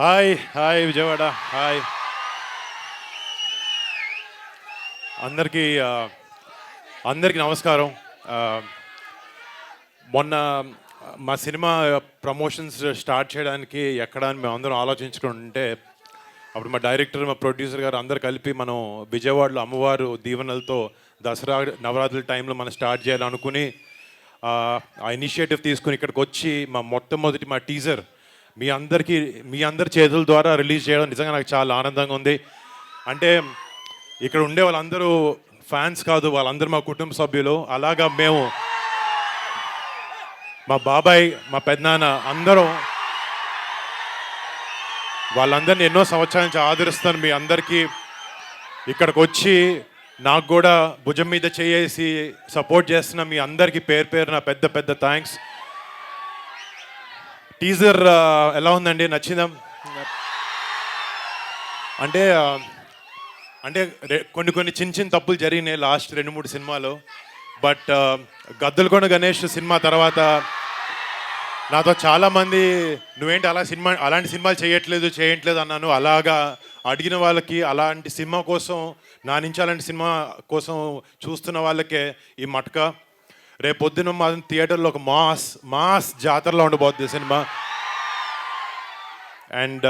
Hi hi Vijayawada hi అందరికీ అందరికీ నమస్కారం. మొన్న మా సినిమా ప్రమోషన్స్ స్టార్ట్ చేయడానికి ఎక్కడ అని మేము అందరం ఆలోచించుకుంటుంటే అప్పుడు మా డైరెక్టర్ మా ప్రొడ్యూసర్ గారు అందరు కలిపి మనం విజయవాడలో అమ్మవారు దీవెనలతో దసరా నవరాత్రుల టైంలో మనం స్టార్ట్ చేయాలనుకుని ఆ ఇనిషియేటివ్ తీసుకుని ఇక్కడికి వచ్చి మా మొట్టమొదటి మా టీజర్ మీ అందరి చేతుల ద్వారా రిలీజ్ చేయడం నిజంగా నాకు చాలా ఆనందంగా ఉంది. అంటే ఇక్కడ ఉండే వాళ్ళందరూ ఫ్యాన్స్ కాదు, వాళ్ళందరూ మా కుటుంబ సభ్యులు. అలాగా మేము మా బాబాయ్ మా పెద్దనాన్న అందరం వాళ్ళందరినీ ఎన్నో సంవత్సరాల నుంచి ఆదరిస్తాను. మీ అందరికీ ఇక్కడికి వచ్చి నాకు కూడా భుజం మీద చేసి సపోర్ట్ చేస్తున్న మీ అందరికీ పేరు పేరున పెద్ద పెద్ద థ్యాంక్స్. టీజర్ ఎలా ఉందండి, నచ్చిందా? అంటే అంటే కొన్ని చిన్న తప్పులు జరిగినాయి లాస్ట్ 2-3 సినిమాలు. బట్ గద్దలకొండ గణేష్ సినిమా తర్వాత నాతో చాలామంది నువ్వేంటి అలాంటి సినిమాలు చేయట్లేదు అన్నాను. అలాగా అడిగిన వాళ్ళకి, అలాంటి సినిమా కోసం నా నుంచి అలాంటి సినిమా కోసం చూస్తున్న వాళ్ళకే ఈ మట్క. రేపు పొద్దున మా థియేటర్లో ఒక మాస్ జాతరలో ఉండబోతుంది సినిమా. అండ్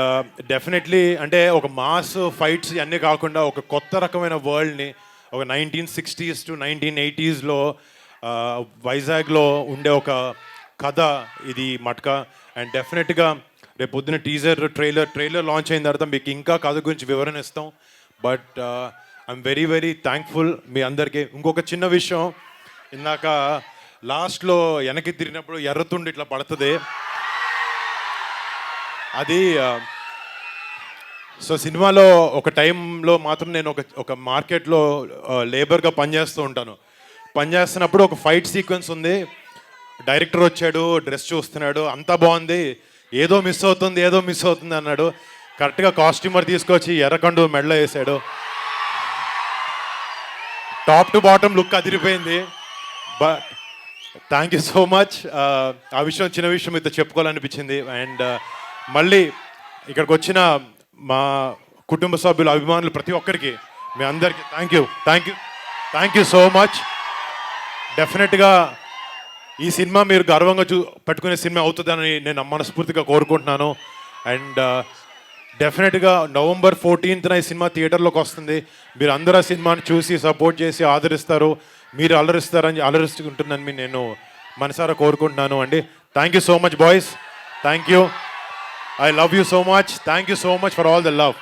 డెఫినెట్లీ అంటే ఒక మాస్ ఫైట్స్ అన్నీ కాకుండా ఒక కొత్త రకమైన వరల్డ్ని, ఒక 1960s to 1980sలో వైజాగ్లో ఉండే ఒక కథ ఇది మట్క. అండ్ డెఫినెట్గా రేపు పొద్దున ట్రైలర్ లాంచ్ అయిన తర్వాత మీకు ఇంకా కథ గురించి వివరణ ఇస్తాం. But I'm very very thankful మీ అందరికీ. ఇంకొక చిన్న విషయం, ఇందాక లాస్ట్లో వెనక్కి తిరిగినప్పుడు ఎర్రతుండి ఇట్లా పడుతుంది. అది సో సినిమాలో ఒక టైంలో మాత్రం నేను ఒక మార్కెట్లో లేబర్గా పనిచేస్తున్నప్పుడు ఒక ఫైట్ సీక్వెన్స్ ఉంది. డైరెక్టర్ వచ్చాడు, డ్రెస్ చూస్తున్నాడు, అంతా బాగుంది, ఏదో మిస్ అవుతుంది అన్నాడు. కరెక్ట్గా కాస్ట్యూమర్ తీసుకొచ్చి ఎర్రకండు మెడలో వేసాడు. టాప్ టు బాటమ్ లుక్ అదిరిపోయింది. But thank you so much. ఆ విషయం చిన్న విషయం మీతో చెప్పుకోవాలనిపించింది. అండ్ మళ్ళీ ఇక్కడికి వచ్చిన మా కుటుంబ సభ్యులు, అభిమానులు ప్రతి ఒక్కరికి మీ అందరికీ థ్యాంక్ యూ సో మచ్. డెఫినెట్గా ఈ సినిమా మీరు గర్వంగా పెట్టుకునే సినిమా అవుతుందని నేను మనస్ఫూర్తిగా కోరుకుంటున్నాను. అండ్ డెఫినెట్గా November 14th ఈ సినిమా థియేటర్లోకి వస్తుంది. మీరు అందరూ ఆ సినిమాని చూసి సపోర్ట్ చేసి ఆదరిస్తారు, మీరు అలరిస్తుంటుందని నేను మనసారా కోరుకుంటున్నాను అండి. Thank you so much boys. Thank you. I love you so much. Thank you so much for all the love.